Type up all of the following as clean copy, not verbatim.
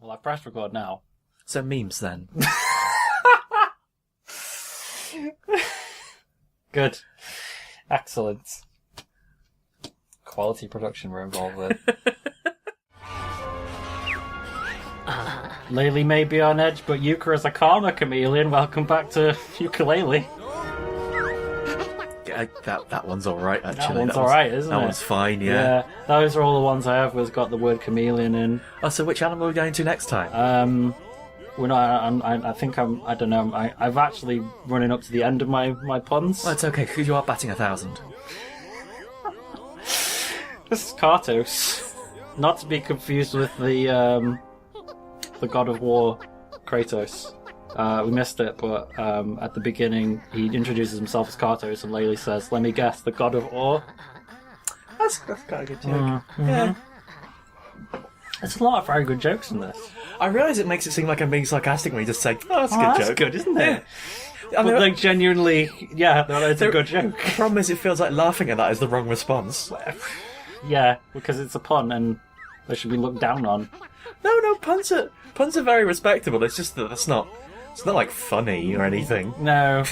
Well, I pressed record now. So memes then. Good. Excellent. Quality production we're involved with. Laylee may be on edge, but Yooka is a calmer chameleon. Welcome back to Yooka-Laylee. Yeah, that one's alright, actually. That one's alright, isn't it? That one's fine, Yeah, those are all the ones I have that's got the word chameleon in. Oh, so which animal are we going to next time? We're not. I think I don't know. I've actually running up to the end of my puns. Well, it's okay, because you are batting 1,000. This is Kartos, not to be confused with the God of War, Kratos. We missed it, but at the beginning he introduces himself as Kartos, and Laylee says, "Let me guess, the God of War." That's quite a good joke. Mm-hmm. Yeah. There's a lot of very good jokes in this. I realise it makes it seem like I'm being sarcastic when you just say, "Oh, that's a good That's joke." good, isn't it? I mean, But like genuinely, yeah, it's a good joke. The problem is it feels like laughing at that is the wrong response. Yeah, because it's a pun and they should be looked down on. No, puns are very respectable. It's just that it's not like funny or anything. No.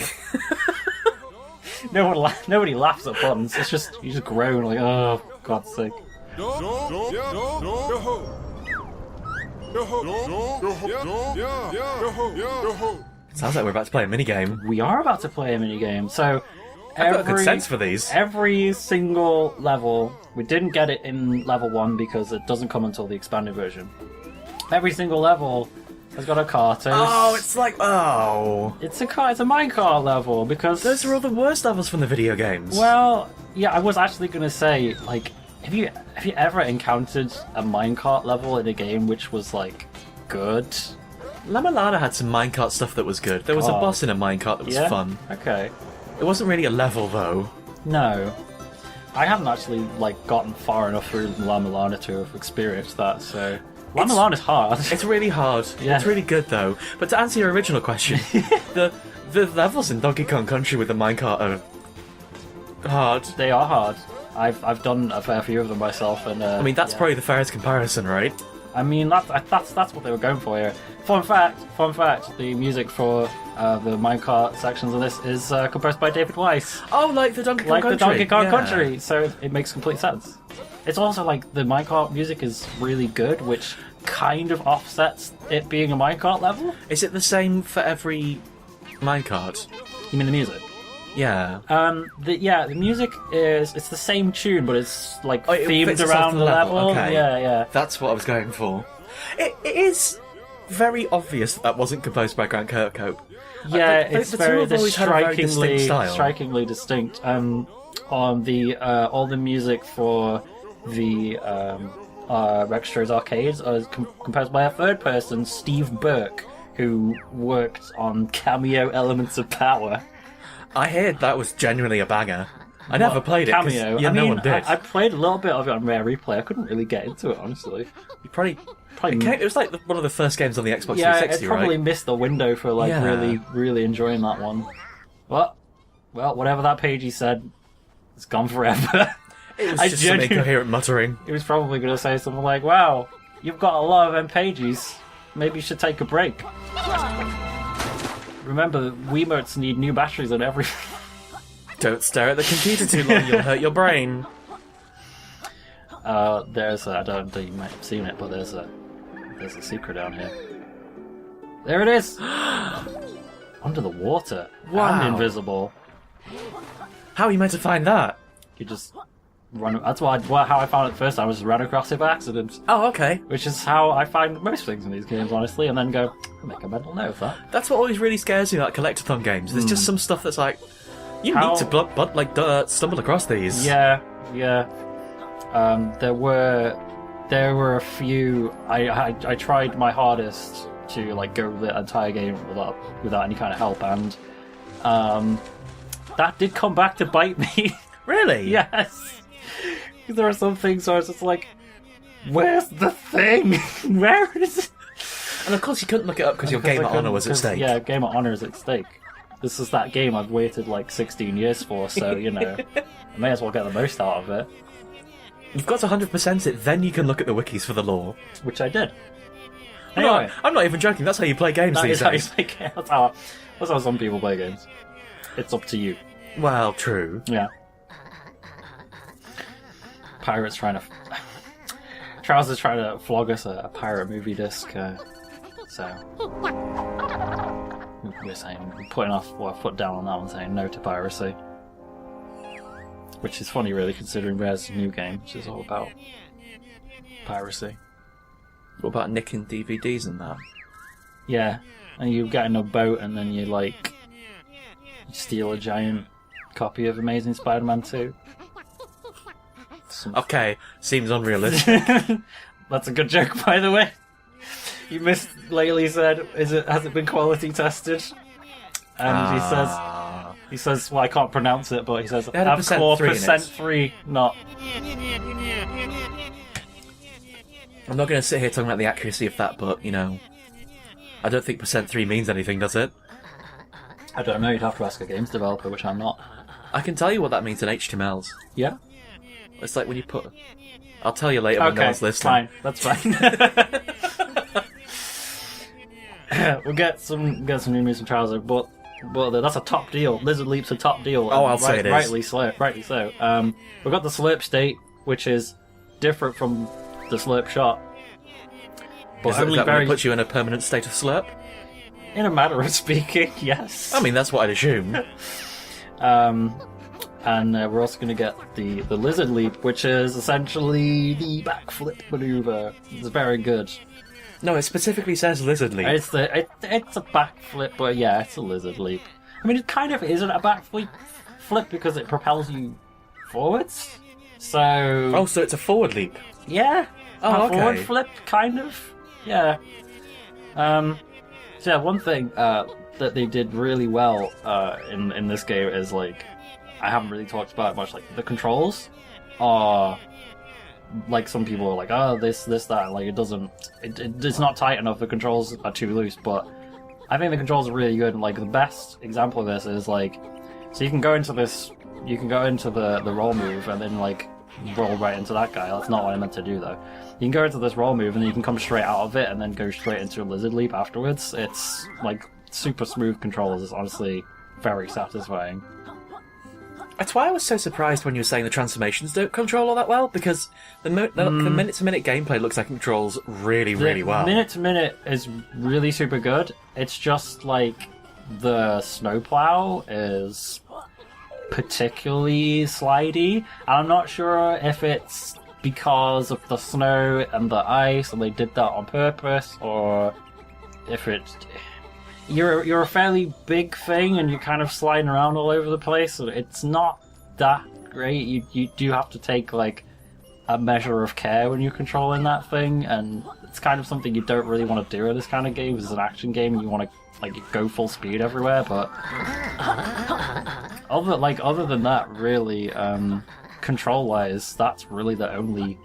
Nobody laughs at puns. It's just you just groan like, oh, God's sake. Sounds like we're about to play a minigame. We are about to play a minigame. So I've got a good sense for these. Every single level, we didn't get it in level 1 because it doesn't come until the expanded version. Every single level has got a Kartos. Oh, it's like It's a Minecart level because those are all the worst levels from the video games. Well, yeah, I was actually gonna say, like, have you ever encountered a Minecart level in a game which was like good? Lamalana had some minecart stuff that was good. There was a boss in a minecart that was fun. Okay. It wasn't really a level though. No. I haven't actually like gotten far enough through Lamalana to have experienced that, so Lamalana's hard. It's really hard. Yeah. It's really good though. But to answer your original question, the levels in Donkey Kong Country with the minecart are hard. They are hard. I've done a fair few of them myself, and I mean that's probably the fairest comparison, right? I mean that's what they were going for here. Fun fact, the music for the minecart sections of this is composed by David Weiss. Oh, like the Donkey Kong Country. Like the Donkey Kong Country, so it makes complete sense. It's also like the minecart music is really good, which kind of offsets it being a minecart level. Is it the same for every minecart? You mean the music? Yeah. The music it's the same tune, but it's like it themed fits around the level. Okay. Yeah. That's what I was going for. It is very obvious that wasn't composed by Grant Kirkhope. Yeah, it's the two have always had a very distinct style. Strikingly distinct. On the all the music for the Rextro's arcades is composed by a third person, Steve Burke, who worked on Cameo Elements of Power. I heard that was genuinely a banger. I never played it. Cameo. No one did. I played a little bit of it on Rare Replay. I couldn't really get into it, honestly. You probably it was like one of the first games on the Xbox 360, it probably right? missed the window for really enjoying that one. But well, whatever that pagey said, it's gone forever. It was just some incoherent muttering. He was probably going to say something like, "Wow, you've got a lot of pages. Maybe you should take a break." Remember, Wiimotes need new batteries on every. Don't stare at the computer too long; you'll hurt your brain. There's I don't think you might have seen it, but there's a secret down here. There it is. Under the water. Wow. And invisible. How are you meant to find that? You just run. That's how I found it first. I was ran across it by accident. Oh, okay. Which is how I find most things in these games, honestly, and then go, I'll make a mental note of that. That's what always really scares me about collectathon games. There's just some stuff that's like, you need to stumble across these. Yeah. There were a few. I tried my hardest to like go the entire game without any kind of help, and that did come back to bite me. Really? Yes. There are some things where it's just like, where's the thing? Where is it? And of course you couldn't look it up because your Game of Honor was at stake. Yeah, Game of Honor is at stake. This is that game I've waited like 16 years for, so, you know, I may as well get the most out of it. You've got to 100% it, then you can look at the wikis for the lore. Which I did. Anyway, I'm not even joking. That's how you play games that these is how you days. play games. That's how some people play games. It's up to you. Well, true. Yeah. Pirates trying to... Trousers trying to flog us a pirate movie disc, so... We're saying, putting our foot down on that one, saying no to piracy. Which is funny, really, considering Rare's new game, which is all about piracy. What about nicking DVDs and that? Yeah, and you get in a boat and then you, like, steal a giant copy of Amazing Spider-Man 2. Okay, seems unrealistic. That's a good joke, by the way. You missed. Laylee said, has it been quality tested? And he says, well, I can't pronounce it, but he says, It had a core %3 %3 not. I'm not going to sit here talking about the accuracy of that, but, you know, I don't think %3 means anything, does it? I don't know, you'd have to ask a games developer, which I'm not. I can tell you what that means in HTMLs. Yeah? It's like when you put... I'll tell you later when no one's listening. Fine, that's fine. We'll get some new moves from Trouser, but that's a top deal. Lizard Leap's a top deal. Oh, I'll say it is. Rightly so. We've got the Slurp State, which is different from the Slurp Shot. But Is that only when very... it puts you in a permanent state of slurp? In a matter of speaking, yes. I mean, that's what I'd assume. And we're also going to get the Lizard Leap, which is essentially the backflip maneuver. It's very good. No, it specifically says lizard leap. It's a backflip, but yeah, it's a Lizard Leap. I mean, it kind of isn't a backflip because it propels you forwards. So... Oh, so it's a forward leap. Yeah. Oh, a forward okay. flip, kind of. Yeah. So yeah, one thing that they did really well in this game is, like, I haven't really talked about it much, like, the controls are, like, some people are like, oh, this, that, like, it's not tight enough, the controls are too loose, but I think the controls are really good, and, like, the best example of this is, like, so you can go into the roll move, and then, like, roll right into that guy. That's not what I meant to do, though. You can go into this roll move, and then you can come straight out of it, and then go straight into a Lizard Leap afterwards. It's, like, super smooth controls. It's honestly very satisfying. That's why I was so surprised when you were saying the transformations don't control all that well, because the minute-to-minute gameplay looks like it controls really, really well. Minute-to-minute is really super good. It's just, like, the snowplow is particularly slidey, and I'm not sure if it's because of the snow and the ice, and they did that on purpose, or if it's... You're a fairly big thing, and you're kind of sliding around all over the place, so it's not that great. You do have to take, like, a measure of care when you're controlling that thing, and it's kind of something you don't really want to do in this kind of game. It's an action game, and you want to, like, go full speed everywhere, but other than that, really, control-wise, that's really the only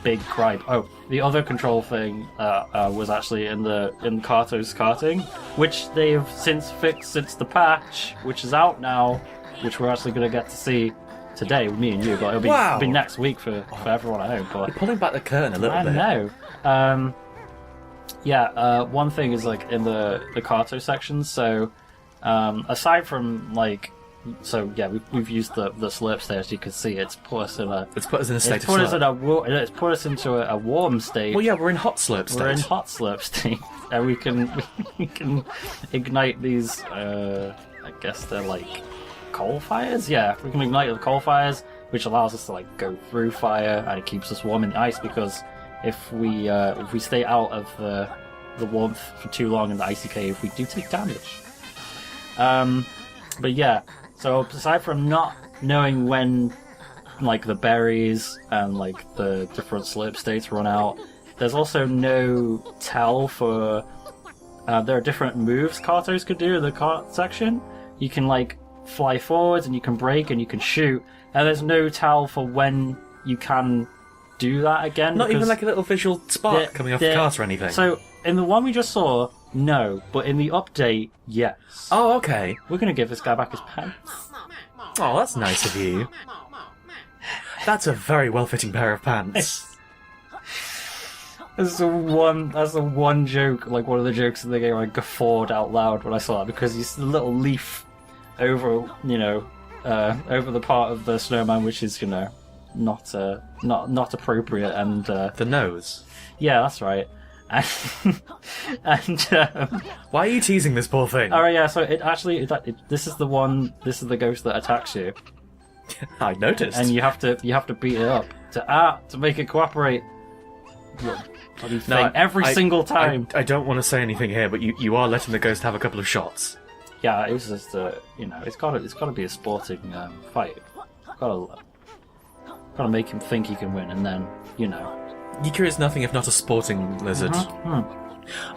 big gripe. Oh, the other control thing was actually in Kato's karting, which they've since fixed since the patch, which is out now, which we're actually going to get to see today with me and you, but it'll be next week for everyone at home. But you're pulling back the curtain a little bit. I know. One thing is, like, in the Kato section, so aside from, like, so yeah, we've used the slurp state, as you can see. It's put us in a state of slurp. It's put us into a warm state. Well, yeah, we're in hot slurp state. We're in hot slurp state, and we can ignite these. I guess they're like coal fires. Yeah, we can ignite the coal fires, which allows us to, like, go through fire, and it keeps us warm in the ice, because if we stay out of the warmth for too long in the icy cave, we do take damage. But yeah. So aside from not knowing when, like, the berries and, like, the different slurp states run out, there's also no tell for... there are different moves Katos could do in the kart section. You can, like, fly forwards, and you can brake, and you can shoot, and there's no tell for when you can do that again. Not even, like, a little visual spark coming off the cart or anything. So, in the one we just saw, no, but in the update, yes. Oh, okay. We're going to give this guy back his pants. Oh, that's nice of you. That's a very well-fitting pair of pants. That's the one joke, like one of the jokes in the game I guffawed out loud when I saw it, because he's the little leaf over, over the part of the snowman which is, not appropriate, and The nose. yeah, that's right. And, Why are you teasing this poor thing? all right, yeah. So this is the ghost that attacks you, I noticed. and you have to beat it up to make it cooperate. Bloody thing, every single time. I don't want to say anything here, but you are letting the ghost have a couple of shots. Yeah, it was just it's gotta be a sporting fight. Gotta make him think he can win, and then Yooka is nothing if not a sporting lizard.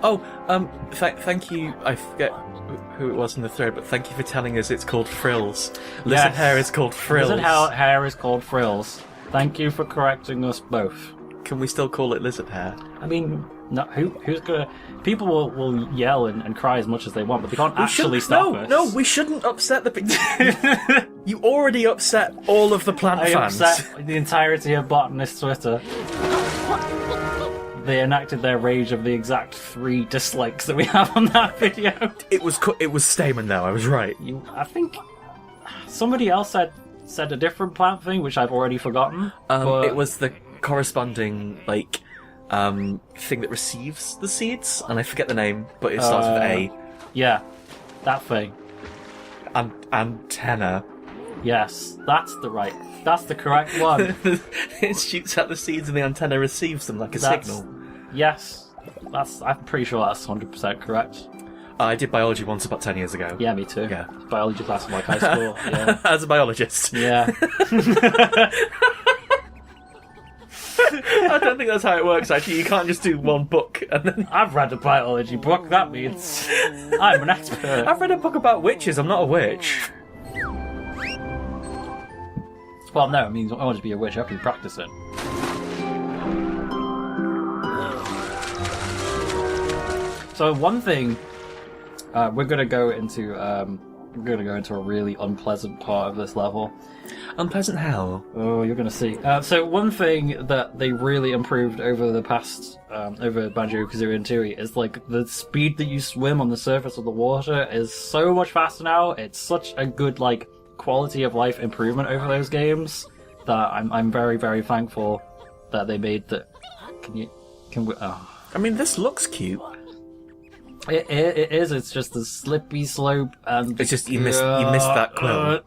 Oh, thank you. I forget who it was in the thread, but thank you for telling us it's called frills. Lizard hair is called frills. Lizard hair is called frills. Thank you for correcting us both. Can we still call it lizard hair? I mean, no, who's gonna? People will yell and cry as much as they want, but they can't actually stop us. No, we shouldn't upset the. You already upset all of the plant fans. Upset the entirety of botanist Twitter. They enacted their rage of the exact 3 dislikes that we have on that video. It was Stamen though. I was right. I think somebody else said a different plant thing, which I've already forgotten. But It was the corresponding thing that receives the seeds, and I forget the name, but it starts with A. Yeah, that thing. Antenna. Yes, that's the correct one. It shoots out the seeds, and the antenna receives them like a signal. Yes, I'm pretty sure that's 100% correct. I did biology once about 10 years ago. Yeah, me too. Yeah. Biology class in like high school. Yeah. As a biologist. Yeah. I don't think that's how it works, actually. You can't just do one book and then... I've read a biology book. That means I'm an expert. I've read a book about witches. I'm not a witch. Well, no, it means I want to be a witch. I have to be practicing. So one thing, we're going to go into a really unpleasant part of this level. Unpleasant hell. Oh, you're going to see. So one thing that they really improved over the past, over Banjo-Kazooie and Tooie, is like the speed that you swim on the surface of the water is so much faster now. It's such a good like quality of life improvement over those games that I'm very, very thankful that they made that. Can we? Oh. I mean, this looks cute. It is. It's just a slippy slope, and It's just you missed that quill.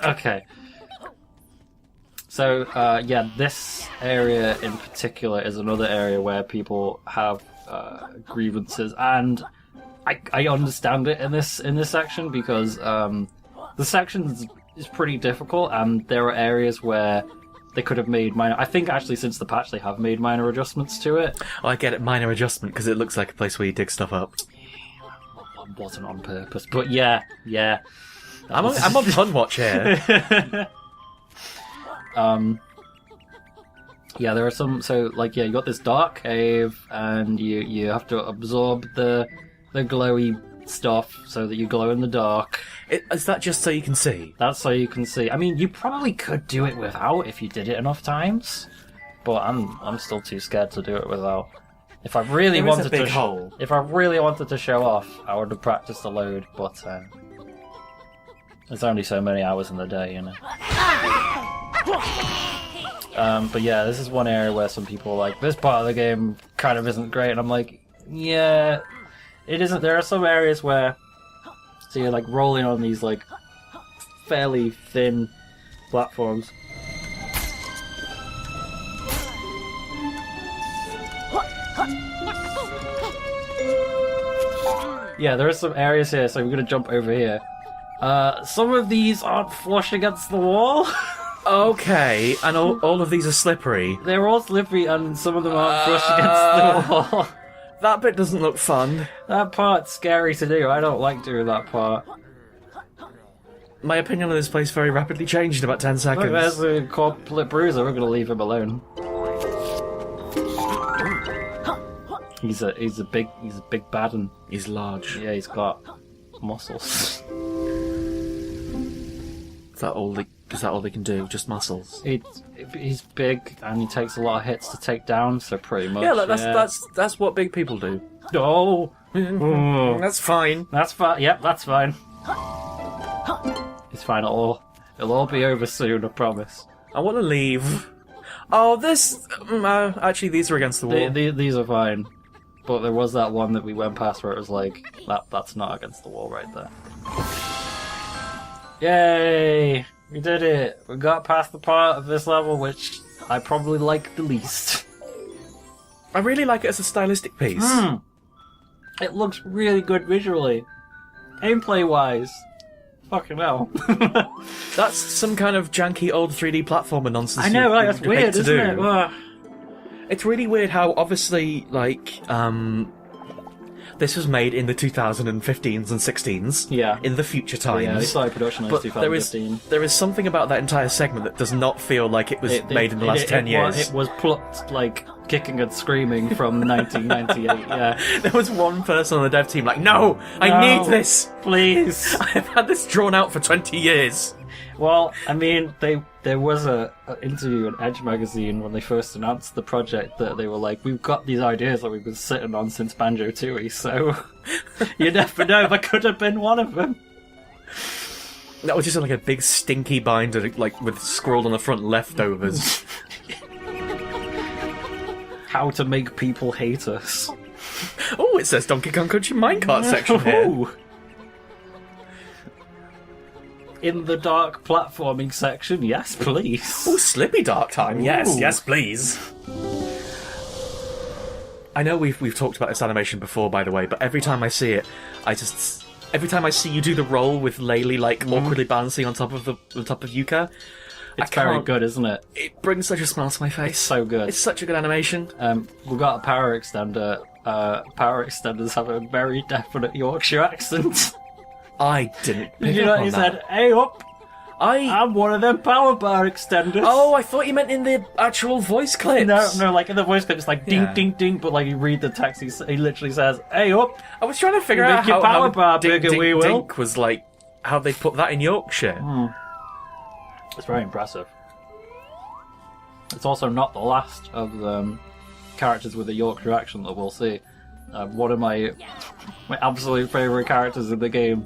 Okay. So yeah, this area in particular is another area where people have grievances, and I understand it in this section because the section is pretty difficult, and there are areas where they could have made minor. I think actually since the patch they have made minor adjustments to it. Oh, I get it, minor adjustment, because it looks like a place where you dig stuff up. It wasn't on purpose, but yeah. I'm on pun watch here. Yeah, there are some. So like, yeah, you got this dark cave, and you have to absorb the glowy stuff so that you glow in the dark. Is that just so you can see? That's so you can see. I mean, you probably could do it without if you did it enough times, but I'm still too scared to do it without. If I really wanted a big hole. If I really wanted to show off, I would have practiced a load. But there's only so many hours in the day, you know. But yeah, this is one area where some people are like, this part of the game kind of isn't great, and I'm like, yeah, it isn't. There are some areas where, so you're like rolling on these like fairly thin platforms. Yeah, there are some areas here, so we're gonna jump over here. Some of these aren't flush against the wall. Okay, and all of these are slippery. They're all slippery, and some of them aren't flush against the wall. That bit doesn't look fun. That part's scary to do. I don't like doing that part. My opinion on this place very rapidly changed in about 10 seconds. Look, there's a corpulent bruiser. We're gonna leave him alone. He's a big bad one. He's large. Yeah, he's got muscles. That old Is that all they can do? Just muscles? He's big and he takes a lot of hits to take down, so pretty much. Yeah, like, that's what big people do. Oh, That's fine. that's fine. Yep, that's fine. It's fine. It'll all be over soon. I promise. I want to leave. Oh, this... actually, these are against the wall. These are fine. But there was that one that we went past where it was like, that's not against the wall right there. Yay! We did it! We got past the part of this level which I probably like the least. I really like it as a stylistic piece. It looks really good visually. Gameplay-wise. Fucking hell. That's some kind of janky old 3D platformer nonsense. I know, right? That's hate weird, to isn't do. it? Ugh. It's really weird how, obviously, like, this was made in the 2015s and 16s. Yeah. In the future times. Yeah, they started production in But 2015. there is something about that entire segment that does not feel like it was made in the last 10 years. It was plucked, like, kicking and screaming from 1998, yeah. There was one person on the dev team like, no, I need this! Please! I've had this drawn out for 20 years. Well, I mean, there was an interview in Edge magazine when they first announced the project that they were like, we've got these ideas that we've been sitting on since Banjo-Tooie, so you never know, that could have been one of them. That was just like a big stinky binder, like with scrawled on the front leftovers. How to make people hate us. Oh, it says Donkey Kong Country Minecart section here. Ooh. In the dark platforming section, yes, please. Oh, Slippy Dark Time. Yes, Ooh. yes, please. I know we've talked about this animation before, by the way, but every time I see it, every time I see you do the roll with Laylee like awkwardly balancing on top of Yuka, It's very good, isn't it? It brings such a smile to my face. It's so good. It's such a good animation. We've got a power extender. Power extenders have a very definite Yorkshire accent. I didn't pick You up know, on he that. said, "Hey up, I'm one of them power bar extenders." Oh, I thought you meant in the actual voice clips. No, like in the voice clip, it's like ding, Yeah. ding, ding, but like you read the text, he literally says, "Hey up." I was trying to figure Make out your how power bar ding, bigger, ding, we will. dink was like, how they put that in Yorkshire. It's very impressive. It's also not the last of the characters with a Yorkshire accent that we'll see. One of my absolute favourite characters in the game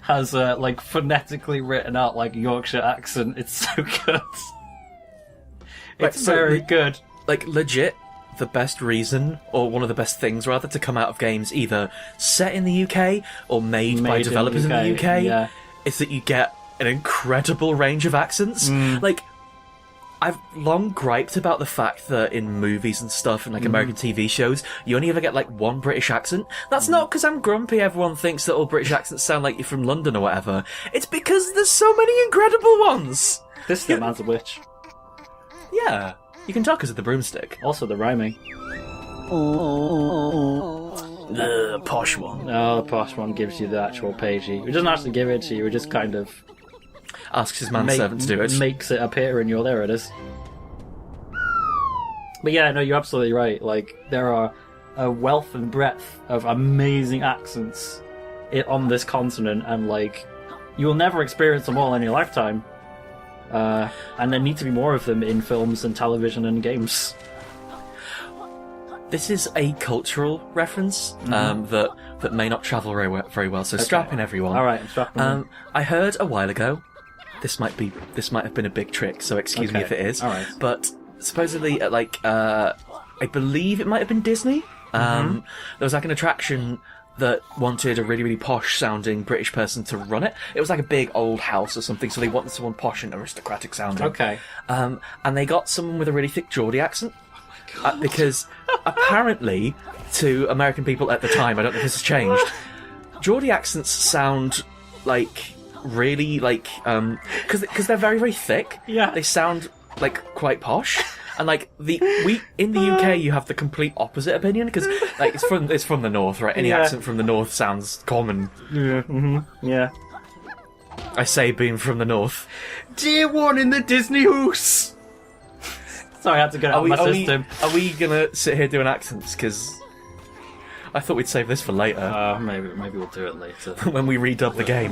has like phonetically written out like Yorkshire accent. It's so good. It's very good. Like, legit, the best reason, or one of the best things rather, to come out of games either set in the UK or made by in developers in the UK, yeah. is that you get an incredible range of accents. Like, I've long griped about the fact that in movies and stuff and like American TV shows, you only ever get like one British accent. That's not because I'm grumpy, everyone thinks that all British accents sound like you're from London or whatever. It's because there's so many incredible ones! This is man's a witch. Yeah, you can tell because of the broomstick. Also the rhyming. The posh one. No, the posh one gives you the actual pagey. It doesn't actually give it to you, it just kind of Asks his manservant to do it. makes it appear and there it is. But yeah, no, you're absolutely right. Like, there are a wealth and breadth of amazing accents on this continent, and like, you'll never experience them all in your lifetime. And there need to be more of them in films and television and games. This is a cultural reference that may not travel very well, so strap in, everyone. Alright, I'm strapping in. I heard a while ago, this might have been a big trick, so excuse me if it is. Alright. But supposedly at I believe it might have been Disney. There was like an attraction that wanted a really, really posh sounding British person to run it. It was like a big old house or something, so they wanted someone posh and aristocratic sounding. Okay. And they got someone with a really thick Geordie accent. Because apparently, to American people at the time, I don't know if this has changed, Geordie accents sound like really like because they're very, very thick. Yeah. They sound like quite posh. And like in the UK, you have the complete opposite opinion because like it's from the north, right? Any accent from the north sounds common. Yeah. Yeah. I say, being from the north. Dear one in the Disney house. Sorry, I had to get it out of my system. Are we gonna sit here doing accents? Because I thought we'd save this for later. Maybe we'll do it later. When we redub the game.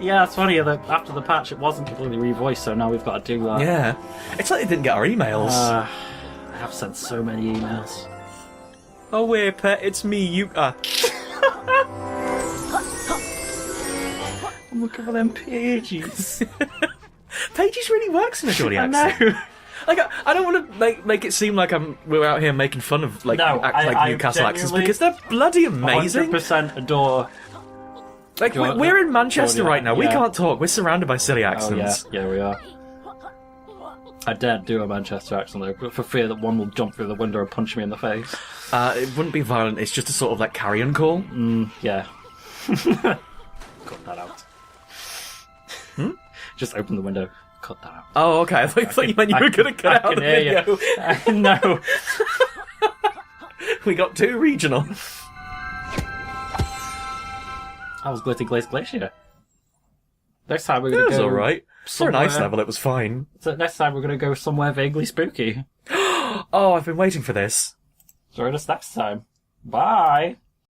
Yeah, it's funny that after the patch it wasn't completely revoiced, so now we've got to do that. Yeah. It's like they didn't get our emails. I have sent so many emails. Oh, wait, pet, it's me, Yuka. I'm looking for them pages. Pages really works in a Geordie I accent. know. Like, I don't want to make it seem like we're out here making fun of I Newcastle accents, because they're bloody amazing. 100% adore. Like, we're in Manchester right now. We Yeah. can't talk. We're surrounded by silly accents. Oh, yeah, we are. I dared do a Manchester accent though, but for fear that one will jump through the window and punch me in the face. It wouldn't be violent. It's just a sort of like carrion call. Yeah. Cut that out. Just open the window. Cut that out. Oh, okay. I thought you meant you were going to cut out the video. No. We got too regional. I was Glitty Glaze Glacier. Next time we're going It to was go... alright. For an ice somewhere- level, it was fine. So next time we're going to go somewhere vaguely spooky. Oh, I've been waiting for this. Join us next time. Bye!